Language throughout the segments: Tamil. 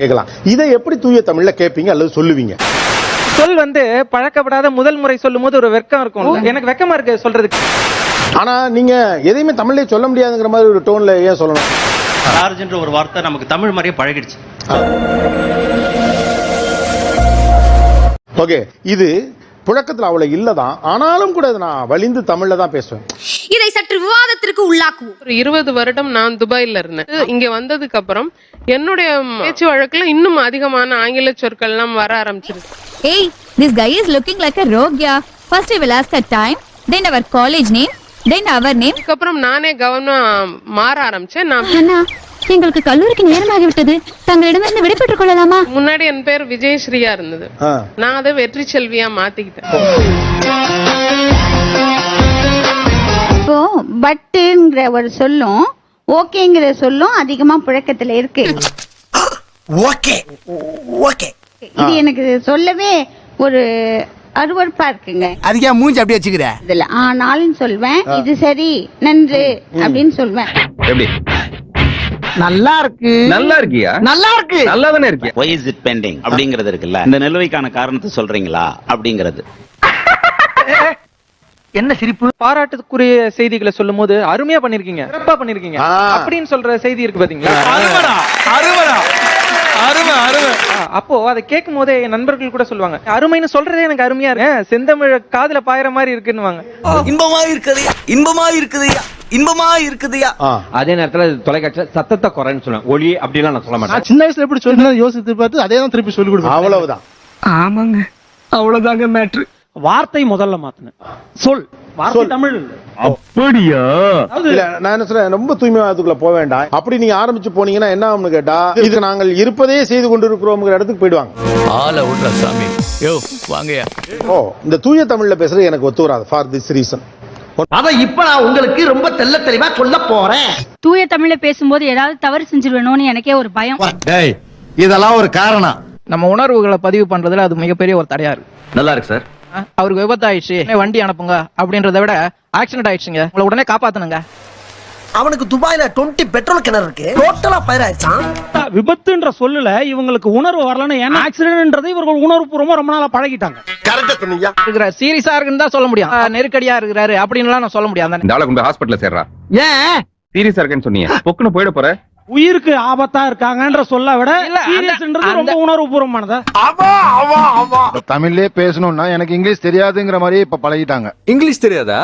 கேட்கலாம். இதை எப்படி தூய தமிழ்ல கேட்பீங்க அல்லது சொல்லுவீங்க? சொல் பழக்கப்படாத முதல் முறை சொல்லும் போது ஒரு வெட்கம் இருக்கும். எனக்கு வெக்கமா இருக்கு சொல்றதுக்கு. ஆனா நீங்க எதையுமே தமிழ்லயே சொல்ல முடியாதுங்கிற மாதிரி ஒரு டோன்ல ஏன் சொல்லணும்? லார்ஜ்ன்ற ஒரு வார்த்தை நமக்கு தமிழ் மாதிரியே பழகிடுச்சு. ஓகே, இது புழக்கத்துல அவ்வளவு இல்லதான். ஆனாலும் கூட நான் வலிந்து தமிழ்ல தான் பேசுவேன். இதை சற்று விவாதத்திற்கு உள்ளாக்குவோம். ஒரு 20 வருடம் நான் துபாயில இருந்தேன். இங்க வந்ததுக்கு அப்புறம் என்னுடைய பேச்சு வழக்குல இன்னும் அதிகமான ஆங்கில சொற்கள் எல்லாம் வர ஆரம்பிச்சிருக்கு. Hey, this guy is looking like a rogue, yeah. First we will ask her time, then our college name, then our name. அதுக்கப்புறம் நானே கவனம் மாற ஆரம்பிச்சேன். அண்ணா, எங்களுக்கு கல்லூரிக்கு நேரமாகி விட்டது. தங்களிடமிருந்து விடைபெற்றுக் கொள்ளலாமா? முன்னாடி என் பேர் விஜயஸ்ரீயா இருந்தது. நான் அதை வெற்றி செல்வியா மாத்திக்கிட்டேன். இப்போ பட்டுங்கிற ஒரு சொல்லும் ஓகேங்கிற சொல்லும் அதிகமா புழக்கத்துல இருக்கு. ஓகே ஓகே, இது எனக்கு சொல்லவே ஒரு அருவருப்பா இருக்குங்க. அதுக்கே மூஞ்சி அப்படியே வச்சுக்கிற. இதுல ஆனாலும் சொல்வேன், இது சரி நன்று அப்படின்னு சொல்வேன். எப்படி நல்லா இருக்கு, நல்லா இருக்கியா, நல்லா இருக்கு, நல்லா தானே இருக்கியா. Why is it pending அப்படிங்கிறது இருக்குல்ல, இந்த நிலுவைக்கான காரணத்தை சொல்றீங்களா அப்படிங்கிறது. என்ன சிரிப்பு? பாராட்டுக்குரிய செய்திகளை சொல்லும் போது அருமையா பண்ணிருக்கீங்க, சிறப்பா பண்ணிருக்கீங்க அப்படின்னு சொல்ற செய்தி இருக்கு பாத்தீங்களா? அப்போ அதை கேட்கும் போதே என் நண்பர்கள் கூட சொல்லுவாங்க, அருமைன்னு சொல்றதே எனக்கு அருமையா இருக்கு, செந்தமிழ் காதுல பாயிற மாதிரி இருக்குன்னு. இன்பமா இருக்குதுயா, இன்பமா இருக்குதுயா, இன்பமா இருக்குதுயா. அதே நேரத்துல தொலைக்காட்சி சத்தத்தை குறைன்னு சொல்லுவேன், ஒளி அப்படிலாம் நான் சொல்ல மாட்டேன். சின்ன வயசுல எப்படி சொல்லி யோசித்து பார்த்து அதே தான் திருப்பி சொல்லி கொடுப்பேன். அவ்வளவுதான். ஆமாங்க, அவ்வளவுதாங்க மேட்ரு. வார்த்தை முதல்ல மாத்தினேன், சொல் வார்த்தை தமிழ். அப்படியா? நான் என்ன சொல்றேன், ரொம்ப தூய்மையானதுக்குள்ள போக வேண்டாம். அப்படி நீங்க ஆரம்பிச்சு போனீங்கன்னா என்ன ஆகும்னு கேட்டா, இது நாங்கள் இருப்பதே செய்து கொண்டிருக்கிறோம் இடத்துக்கு போயிடுவாங்க. ஆள விடுற சாமி. யோ வாங்கயா. ஓ, இந்த தூய தமிழ்ல பேசுறது எனக்கு ஒத்து வராது. For this reason. அத இப்ப நான் உங்களுக்கு ரொம்ப தெள்ள தெளிவா சொல்ல போறேன். தூய தமிழ்ல பேசும்போது ஏதாவது தவறு செஞ்சிருவேணும்னு எனக்கே ஒரு பயம். டேய், இதெல்லாம் ஒரு காரணம். நம்ம உணர்வுகளை பதிவு பண்றதுல அது மிகப்பெரிய ஒரு தடையா இருக்கு. நல்லா இருக்கு சார். அவருக்கு விபத்து ஆயிடுச்சு, வண்டி அனுப்புங்க அப்படின்றத விட ஆக்சிடென்ட் ஆயிடுச்சுங்க, உங்களை உடனே காப்பாத்தணுங்க. அவனுக்கு துபாயில 20 பெட்ரோல் கிணறு இருக்கு, டோட்டலா ஃபயர் ஆயிடுச்சான். விபத்துன்ற சொல்லல இவங்களுக்கு உணர்வு வரலன்னு, ஏன்னா ஆக்சிடென்ட்ன்றதை இவர்கள் உணர்வு பூர்வமா ரொம்ப நாளா பழகிட்டாங்க. கரெக்டா சொன்னீங்க. இருக்கிற சீரியஸா இருக்குன்னு தான் சொல்ல முடியும், நெருக்கடியா இருக்கிறாரு அப்படின்லாம் நான் சொல்ல முடியாது. இந்த ஆளை கொண்டு ஹாஸ்பிடல்ல சேர்றா. ஏன் சீரியஸா இருக்கேன்னு சொன்னீங்க, பொக்குன்னு போயிட போற. உயிருக்கு ஆபத்தா இருக்காங்கன்ற சொல்ல விட சீரியஸ்ன்றது ரொம்ப உணர்வு பூர்வமானதா. தமிழ்லயே பேசணும்னா எனக்கு இங்கிலீஷ் தெரியாதுங்கிற மாதிரி இப்ப பழகிட்டாங்க. இங்கிலீஷ் தெரியாதா?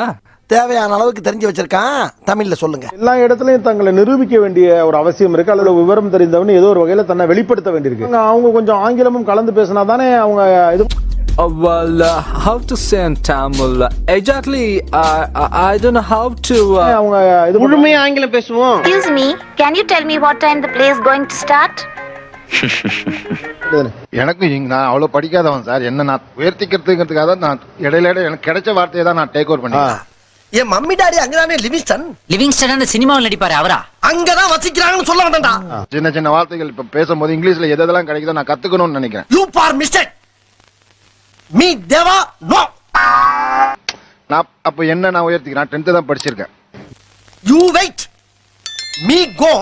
தேவையான அளவுக்கு தெரிஞ்சு வச்சிருக்கான், தமிழ்ல சொல்லுங்க. எல்லா இடத்துலயும் தங்களை நிரூபிக்க வேண்டிய ஒரு அவசியம் இருக்கு, அல்லது விவரம் தெரிந்தவன் ஏதோ ஒரு வகையில தன்னை வெளிப்படுத்த வேண்டியிருக்கு. அவங்க கொஞ்சம் ஆங்கிலமும் கலந்து பேசினா தானே அவங்க இது. Well, how to say in Tamil? Exactly, I don't know how to. அவங்க இது முழுமையா ஆங்கிலம் பேசுவோம். Excuse me, can you tell me what time the play is going to start? எனக்கு நான் அவ்வளவு படிக்காதவன் சார். என்ன நான் உயர்த்திக்கிறதுக்காக நான் இடையில எனக்கு கிடைச்ச வார்த்தையை தான் நான் டேக் ஓவர் பண்ணேன். என் மம்மி டாடி அங்கதானே லிவிங்ஸ்டன். லிவிங்ஸ்டன் அந்த சினிமாவில் நடிப்பாரு அவரா? அங்கதான் வசிக்கிறாங்கன்னு சொல்ல வேண்டாம்டா. சின்ன சின்ன வார்த்தைகள் இப்ப பேசும்போது இங்கிலீஷ்ல எதெல்லாம் கிடைக்குதோ நான் கத்துக்கணும்னு நினைக்கிறேன். You for mistake. மீ தேவா நோ. நான் அப்ப என்ன நான் உயர்த்திக்கிறேன், 10th தான் படிச்சிருக்கேன். You wait. மீ கோ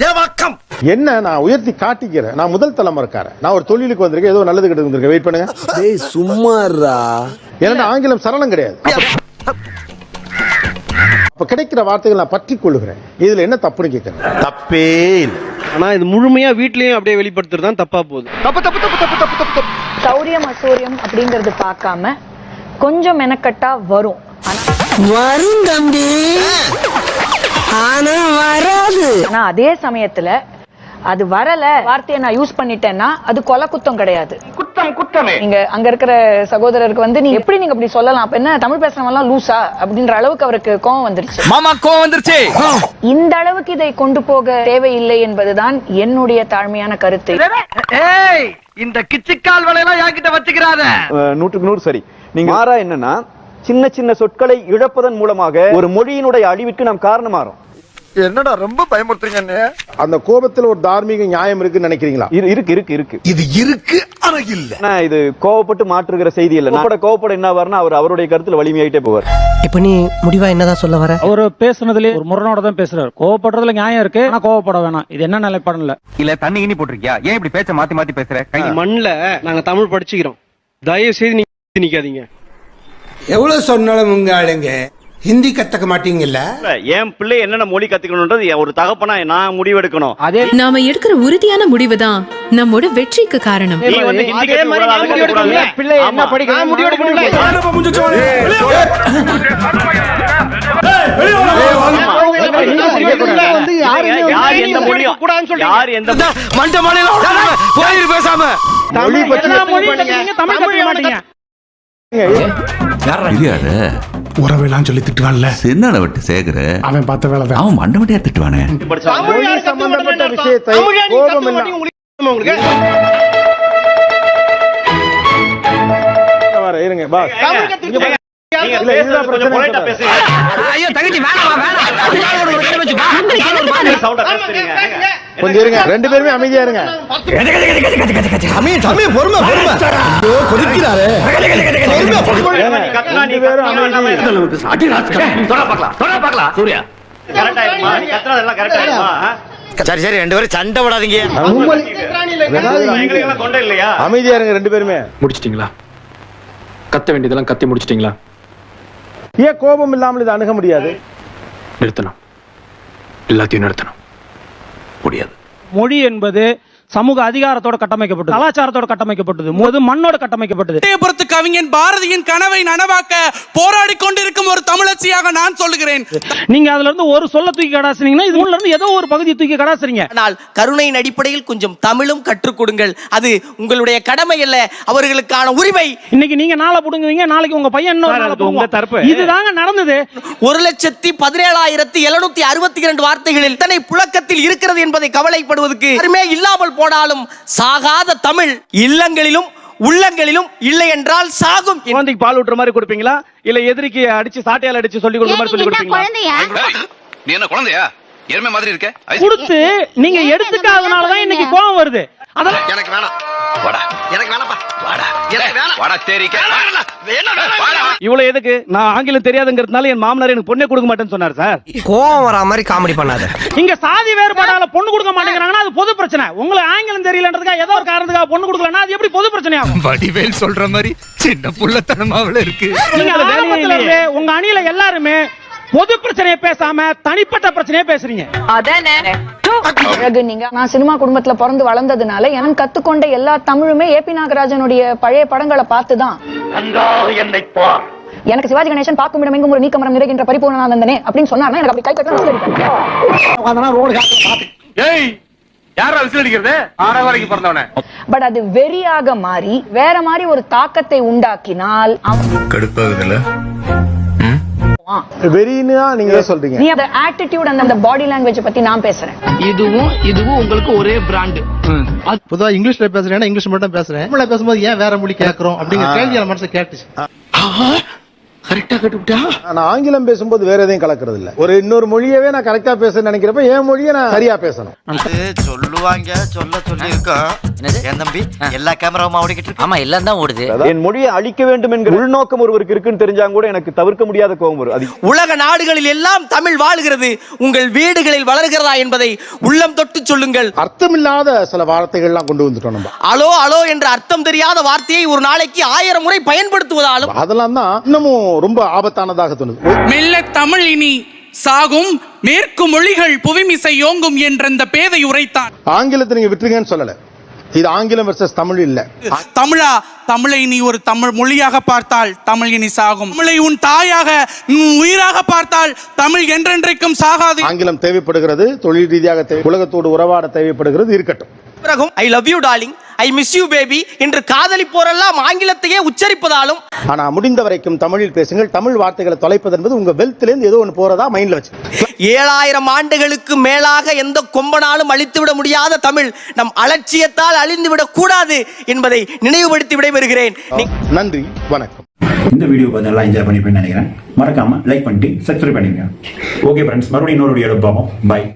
தேவா கம். என்ன நான் உயர்த்தி காட்டிக்கிறேன். நான் முதல் தலைமுறைக்காரன். நான் ஒரு தொழிலுக்கு வந்திருக்கேன், ஏதோ நல்லது கிட்ட வந்திருக்கேன். வெயிட் பண்ணுங்க. டேய் சும்மாடா. ஏன்னா ஆங்கிலம் சரளம் கிடையாது. அப்ப கிடைக்கிற வார்த்தைகள் நான் பற்றி கொள்ளுகிறேன். இதுல என்ன தப்புன்னு கேட்கிறேன். தப்பே. ஆனா இது முழுமையா வீட்லயும் அப்படியே வெளிப்படுத்துறது தான் தப்பா போகுது. தப்பு தப்பு தப்பு தப்பு தப்பு தப்பு. சௌரியம் அசௌரியம் அப்படிங்கறது பார்க்காம கொஞ்சம் மெனக்கட்டா வரும். வரும் தம்பி, ஆனா வராது. ஆனா அதே சமயத்துல அது வரல வார்த்தையை நான் யூஸ் பண்ணிட்டேன்னா அது கொலை குத்தம் கிடையாது. குத்தம் குத்தமே. நீங்க அங்க இருக்கிற சகோதரருக்கு நீங்க எப்படி நீங்க அப்படி சொல்லலாம், அப்ப என்ன தமிழ் பேசுறவங்க எல்லாம் லூசா அப்படின்ற அளவுக்கு அவருக்கு கோவம் வந்துருச்சு. மாமா கோவம் வந்துருச்சு. இந்த அளவுக்கு இதை கொண்டு போக தேவையில்லை என்பதுதான் என்னுடைய தாழ்மையான கருத்து. ஏய், இந்த கிச்சிக்கால் வலையெல்லாம் என்கிட்ட வச்சுக்கிறாத. 100% சரி. நீங்க மாறா என்னன்னா சின்ன சின்ன சொற்களை இழப்பதன் மூலமாக ஒரு மொழியினுடைய அழிவுக்கு நாம் காரணமாறோம். என்னடா ரொம்ப பயமுறுத்துறீங்க. அந்த கோபத்துல ஒரு தார்மீக நியாயம் இருக்குன்னு நினைக்கிறீங்களா? இருக்கு இருக்கு இருக்கு. இது இருக்கு, ஆனா ஆனா இது கோவப்பட்டு மாற்றுகிற செய்தி இல்ல. நான் கோவப்பட என்ன வரனா அவர் அவருடைய கருத்துல வலிமையாயிட்டே போவார். இப்ப நீ முடிவா என்னதான் சொல்ல வர? அவர் பேசுனதுல ஒரு முரணோட தான் பேசுறாரு. கோவப்படுறதுல நியாயம் இருக்கு, ஆனா கோவப்பட வேணாம். இது என்ன நிலைப்பாடு இல்ல. இல்ல தண்ணி இனி போட்டிருக்கியா? ஏன் இப்படி பேச்ச மாத்தி மாத்தி பேசுற? மண்ணுல நாங்க தமிழ் படிச்சுக்கிறோம். தயவு செய்து நீங்க நிக்காதீங்க. எவ்வளவு சொன்னாலும் உங்க ஆளுங்க ஹிந்தி கத்துக்க மாட்டீங்கல்ல? என் பிள்ளை என்னென்ன மொழி கத்துக்கணும்ன்றது ஒரு தகப்பனா நான் முடிவெடுக்கணும். அதே நாம எடுக்கிற உறுதியான முடிவு தான் நம்மோட வெற்றிக்கு காரணம். நீ வந்து ஹிந்தி கத்துக்க பிள்ளை என்ன படிக்கணும் முடிவெடுக்கணும். யார் எந்த மொழியும் யார் எந்த மண்ட மலையில கோயில் பேசாம மொழி பற்றி தமிழ் கத்துக்க மாட்டீங்க. உறவெல்லாம் சொல்லி திட்டுவான்ல, சின்ன விட்டு சேகர அவன் பார்த்த வேலை தான். அவன் மண்ட மண்டையா திட்டுவானே. மொழி சம்பந்தப்பட்ட விஷயத்தை கோபம் இல்ல இருங்க பாஸ். இல்ல இதுதான் பிரச்சனை. ஐயோ தங்கச்சி வேணாம் கொஞ்சம் இருங்க, ரெண்டு பேருமே அமைதியா இருங்க. பொறுமை கொதிக்கிறாரு. ரெண்டு பேரும் அமைதி. சரி சரி, ரெண்டு பேரும் சண்டை விடாதீங்க. அமைதியா இருங்க ரெண்டு பேருமே. முடிச்சிட்டீங்களா? கத்த வேண்டியதெல்லாம் கத்தி முடிச்சிட்டீங்களா? ஏன் கோபம் இல்லாமல் இதை அணுக முடியாது? நிறுத்தணும், எல்லாத்தையும் நிறுத்தணும். முடியாது. மொழி என்பது சமூக அதிகாரத்தோட கட்டமைக்கப்பட்டது, கலாச்சாரத்தோட கட்டமைக்கப்பட்டது, மண்ணோட கட்டமைக்கப்பட்டது. பொறுத்து கவிஞன் பாரதியின் கனவை நனவாக்க போராடி கொண்டிருக்கும் ஒரு தமிழச்சியாக நான் சொல்லுகிறேன். நீங்க அதுல இருந்து ஒரு சொல்ல தூக்கி கடாசுறீங்கன்னா இது உள்ள இருந்து ஏதோ ஒரு பகுதியை தூக்கி கடாசுறீங்க. ஆனால் கருணையின் அடிப்படையில் கொஞ்சம் தமிழும் கற்றுக் கொடுங்கள். அது உங்களுடைய கடமை அல்ல, அவர்களுக்கான உரிமை. இன்னைக்கு நீங்க நாளை புடுங்குவீங்க, நாளைக்கு உங்க பையன் இதுதாங்க நடந்தது. 1,17,762 வார்த்தைகளில் தன்னை புழக்கத்தில் இருக்கிறது என்பதை கவலைப்படுவதற்கு யாருமே இல்லாமல் போனாலும் சாகாத தமிழ் இல்லங்களிலும் உள்ளங்களிலும் இல்லை என்றால் சாகும். குழந்தைக்கு பால் ஊட்டுற மாதிரி கொடுப்பீங்களா இல்ல எதிரிக்கு அடிச்சு சாட்டையால அடிச்சு சொல்லி கொடுக்குற மாதிரி சொல்லி கொடுப்பீங்களா? நீ என்ன குழந்தையா? எருமை மாதிரி இருக்க. கொடுத்து நீங்க எடுத்துக்காதனால தான் இன்னைக்கு கோபம் வருது. அதெல்லாம் எனக்கு வேணாம். வாடா. எனக்கு வேணாம்ப்பா. வாடா. எனக்கு வேணாம். வாடா தேரிக்க. இவ்வளவு எதுக்கு? நான் ஆங்கிலம் தெரியாதுங்கிறதுனால என் மாமனார் எனக்கு பொண்ணே கொடுக்க மாட்டேன்னு சொன்னார் சார். கோவம் வரா மாதிரி காமெடி பண்ணாத. இங்க சாதி வேறுபாடால பொண்ணு கொடுக்க மாட்டேங்கிறாங்கன்னா அது பொது பிரச்சனை. உங்களுக்கு ஆங்கிலம் தெரியலன்றதுக்காக ஏதோ ஒரு காரணத்துக்காக பொண்ணு கொடுக்கலன்னா அது எப்படி பொது பிரச்சனை ஆகும்? வடிவேல் சொல்ற மாதிரி சின்ன புள்ளத்தனமாவுல இருக்கு. நீங்க ஆரம்பத்துல இருந்து உங்க அணியில எல்லாருமே பொது பிரச்சனையை பேசாம தனிப்பட்ட பிரச்சனையை பேசுறீங்க. நீங்க நான் சினிமா குடும்பத்துல பிறந்து வளர்ந்ததுனால எனக்கு கத்துக்கொண்ட எல்லா தமிழுமே ஏபி நாகராஜனுடைய பழைய படங்களை பார்த்துதான். எனக்கு சிவாஜி கணேசன் பார்க்கும் இடம் எங்கும் ஒரு நீக்கமரம் நிறைகின்ற பரிபூர்ணானந்தனே அப்படின்னு சொன்னாருன்னா எனக்கு அப்படி கை கட்டணும். பட் அது வெறியாக மாறி வேற மாதிரி ஒரு தாக்கத்தை உண்டாக்கினால் வெறினா நீங்க சொல்றீங்க. நீ அந்த ஆட்டிட்யூட் அந்த பாடி லாங்குவேஜ் பத்தி நான் பேசுறேன். இதுவும் உங்களுக்கு ஒரே பிராண்ட். பொதுவா இங்கிலீஷ்ல பேசுறேன், இங்கிலீஷ் மட்டும் பேசுறேன். தமிழ்ல பேசும்போது ஏன் வேற மொழி கேக்குறோம் அப்படிங்கிற கேள்வி என் மனசுல கேட்டுச்சு. கரெக்டா கட்டுட்டா. நான் ஆங்கிலம் பேசும்போது வேற எதையும் கலக்கிறது இல்ல. ஒரு இன்னொரு மொழியவே நான் கரெக்டா பேசணும்னு நினைக்கிறப்ப என் மொழியை நான் சரியா பேசணும். சொல்லுவாங்க சொல்லி இருக்கோம். என் தம்பி எல்லா கேமராவும் ஓடிக்கிட்டு இருக்கு. ஆமா எல்லாம் தான் ஓடுது. என் மொழியை அழிக்க வேண்டும் என்கிற உள்நோக்கம் ஒருவருக்கு இருக்குன்னு தெரிஞ்சாங்க கூட எனக்கு தவிர்க்க முடியாத கோபம் வரும். உலக நாடுகளில் எல்லாம் தமிழ் வாழுகிறது, உங்கள் வீடுகளில் வளர்கிறதா என்பதை உள்ளம் தொட்டு சொல்லுங்கள். அர்த்தமில்லாத சில வார்த்தைகள்லாம் கொண்டு வந்துட்டோம் நம்ம. அலோ அலோ என்ற அர்த்தம் தெரியாத வார்த்தையை ஒரு நாளைக்கு 1000 முறை பயன்படுத்துவதாலும் அதெல்லாம் தான் இன்னமும் ரொம்ப ஆபத்தானதாக தோணுது. மெல்ல தமிழ் இனி சாகும், மேற்கு மொழிகள் புவிமிசை யோங்கும் என்ற இந்த பேதை உரைத்தான். ஆங்கிலத்தை நீங்க விட்டுருங்கன்னு சொல்லல. இது ஆங்கிலம் வெர்சஸ் தமிழ் இல்ல. தமிழா, தமிழை நீ ஒரு தமிழ் மொழியாக பார்த்தால் தமிழ் இனி சாகும். தமிழை உன் தாயாக உயிராக பார்த்தால் தமிழ் என்றென்றைக்கும் சாகாது. ஆங்கிலம் தேவைப்படுகிறது, தொழில் ரீதியாக உலகத்தோடு உறவாட தேவைப்படுகிறது, இருக்கட்டும். பிறகும் I love you darling, I miss you baby என்று காதலிப்போரெல்லாம் ஆங்கிலத்தையே உச்சரிப்பதாலும். ஆனா முடிந்த வரைக்கும் தமிழில் பேசுங்கள். தமிழ் வார்த்தைகளை தொலைப்பது என்பது உங்க வெல்த்ல இருந்து ஏதோ ஒன்று போறதா மைண்ட்ல வச்சு. 7000 ஆண்டுகளுக்கு மேலாக எந்த கொம்பனாலும் அழித்துவிட முடியாத தமிழ் நம் அலட்சியத்தால் அழிந்துவிடக் கூடாது என்பதை நினைவுபடுத்தி விடைபெறுகிறேன். நன்றி, வணக்கம். இந்த வீடியோ கொஞ்சம் நல்லா என்ஜாய் பண்ணிப்பேன்னு நினைக்கிறேன். மறக்காம லைக் பண்ணிட்டு சப்ஸ்கிரைப் பண்ணிருங்க. ஓகே ஃப்ரெண்ட்ஸ், மறுபடியும் இன்னொரு வீடியோல பார்ப்போம். பை.